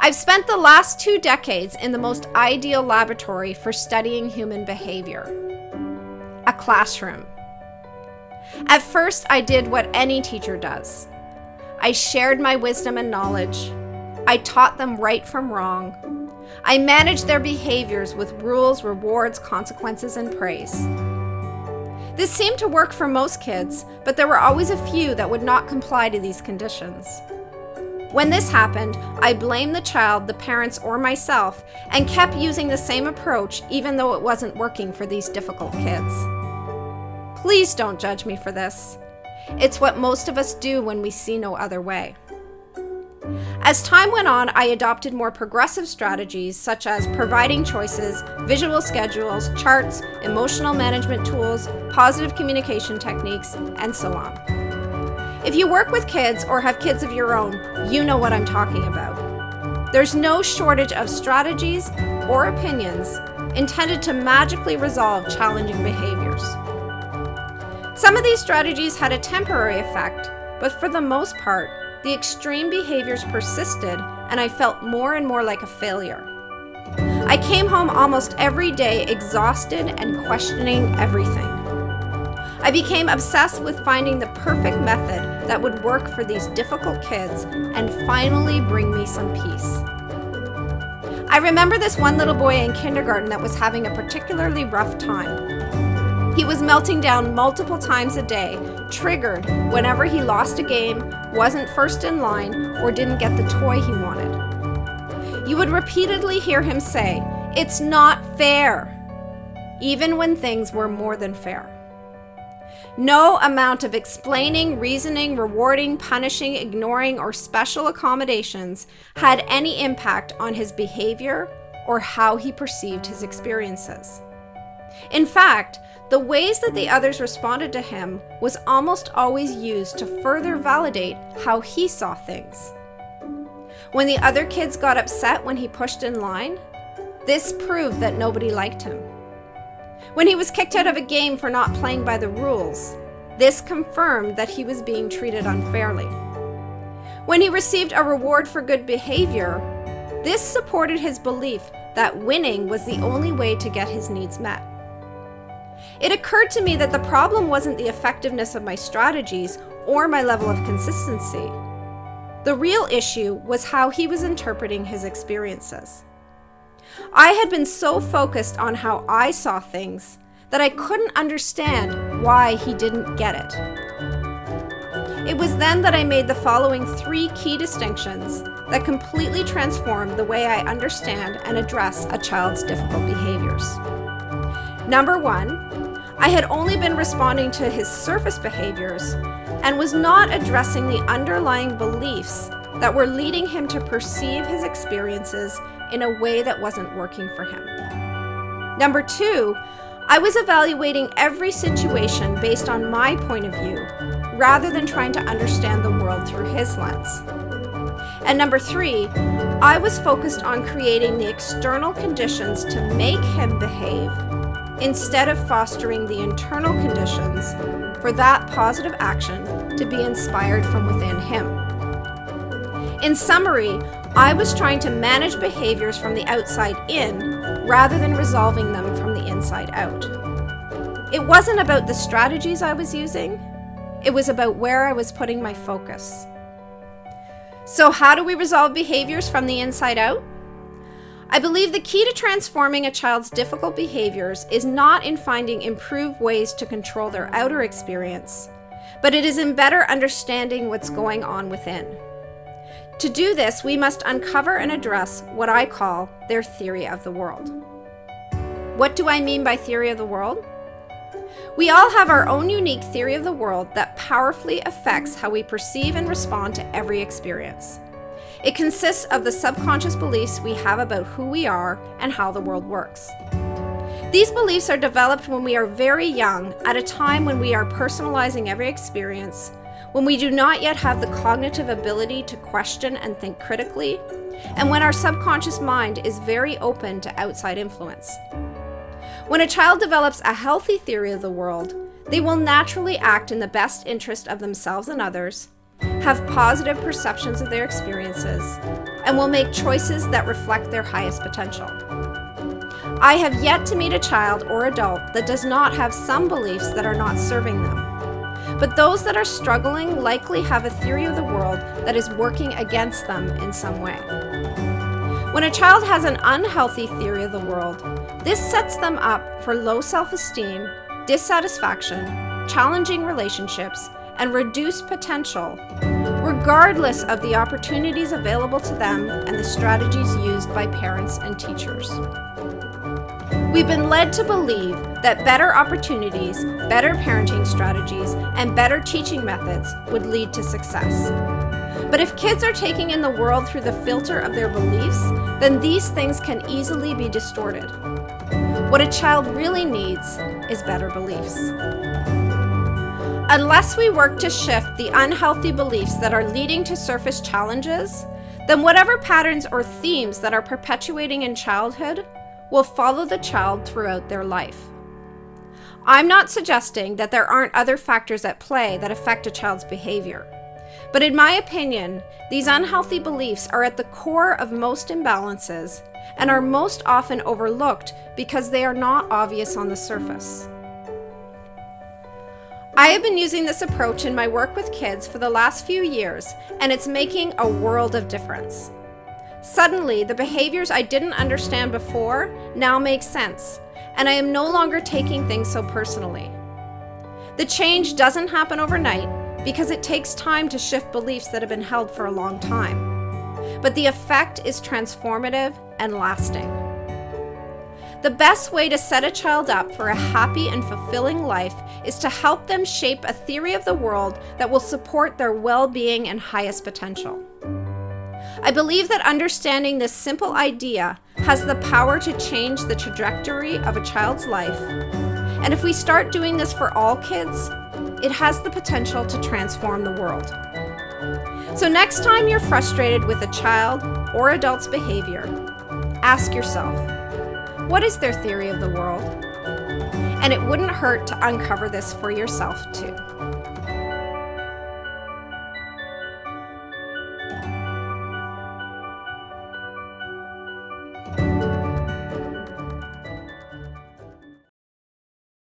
I've spent the last 2 decades in the most ideal laboratory for studying human behavior: a classroom. At first, I did what any teacher does. I shared my wisdom and knowledge. I taught them right from wrong. I managed their behaviors with rules, rewards, consequences, and praise. This seemed to work for most kids, but there were always a few that would not comply to these conditions. When this happened, I blamed the child, the parents, or myself, and kept using the same approach even though it wasn't working for these difficult kids. Please don't judge me for this. It's what most of us do when we see no other way. As time went on, I adopted more progressive strategies such as providing choices, visual schedules, charts, emotional management tools, positive communication techniques, and so on. If you work with kids or have kids of your own, you know what I'm talking about. There's no shortage of strategies or opinions intended to magically resolve challenging behaviors. Some of these strategies had a temporary effect, but for the most part, the extreme behaviors persisted and I felt more and more like a failure. I came home almost every day exhausted and questioning everything. I became obsessed with finding the perfect method that would work for these difficult kids and finally bring me some peace. I remember this one little boy in kindergarten that was having a particularly rough time. He was melting down multiple times a day, triggered whenever he lost a game, wasn't first in line, or didn't get the toy he wanted. You would repeatedly hear him say, "It's not fair," even when things were more than fair. No amount of explaining, reasoning, rewarding, punishing, ignoring, or special accommodations had any impact on his behavior or how he perceived his experiences. In fact, the ways that the others responded to him was almost always used to further validate how he saw things. When the other kids got upset when he pushed in line, this proved that nobody liked him. When he was kicked out of a game for not playing by the rules, this confirmed that he was being treated unfairly. When he received a reward for good behavior, this supported his belief that winning was the only way to get his needs met. It occurred to me that the problem wasn't the effectiveness of my strategies or my level of consistency. The real issue was how he was interpreting his experiences. I had been so focused on how I saw things that I couldn't understand why he didn't get it. It was then that I made the following 3 key distinctions that completely transformed the way I understand and address a child's difficult behaviors. Number 1, I had only been responding to his surface behaviors and was not addressing the underlying beliefs that were leading him to perceive his experiences in a way that wasn't working for him. Number 2, I was evaluating every situation based on my point of view, rather than trying to understand the world through his lens. And number 3, I was focused on creating the external conditions to make him behave, instead of fostering the internal conditions for that positive action to be inspired from within him. In summary, I was trying to manage behaviors from the outside in rather than resolving them from the inside out. It wasn't about the strategies I was using, it was about where I was putting my focus. So how do we resolve behaviors from the inside out? I believe the key to transforming a child's difficult behaviors is not in finding improved ways to control their outer experience, but it is in better understanding what's going on within. To do this, we must uncover and address what I call their theory of the world. What do I mean by theory of the world? We all have our own unique theory of the world that powerfully affects how we perceive and respond to every experience. It consists of the subconscious beliefs we have about who we are and how the world works. These beliefs are developed when we are very young, at a time when we are personalizing every experience, when we do not yet have the cognitive ability to question and think critically, and when our subconscious mind is very open to outside influence. When a child develops a healthy theory of the world, they will naturally act in the best interest of themselves and others, have positive perceptions of their experiences, and will make choices that reflect their highest potential. I have yet to meet a child or adult that does not have some beliefs that are not serving them. But those that are struggling likely have a theory of the world that is working against them in some way. When a child has an unhealthy theory of the world, this sets them up for low self-esteem, dissatisfaction, challenging relationships, and reduced potential, regardless of the opportunities available to them and the strategies used by parents and teachers. We've been led to believe that better opportunities, better parenting strategies, and better teaching methods would lead to success. But if kids are taking in the world through the filter of their beliefs, then these things can easily be distorted. What a child really needs is better beliefs. Unless we work to shift the unhealthy beliefs that are leading to surface challenges, then whatever patterns or themes that are perpetuating in childhood will follow the child throughout their life. I'm not suggesting that there aren't other factors at play that affect a child's behavior. But in my opinion, these unhealthy beliefs are at the core of most imbalances and are most often overlooked because they are not obvious on the surface. I have been using this approach in my work with kids for the last few years, and it's making a world of difference. Suddenly, the behaviors I didn't understand before now make sense, and I am no longer taking things so personally. The change doesn't happen overnight because it takes time to shift beliefs that have been held for a long time. But the effect is transformative and lasting. The best way to set a child up for a happy and fulfilling life is to help them shape a theory of the world that will support their well-being and highest potential. I believe that understanding this simple idea has the power to change the trajectory of a child's life. And if we start doing this for all kids, it has the potential to transform the world. So next time you're frustrated with a child or adult's behavior, ask yourself, what is their theory of the world? And it wouldn't hurt to uncover this for yourself too.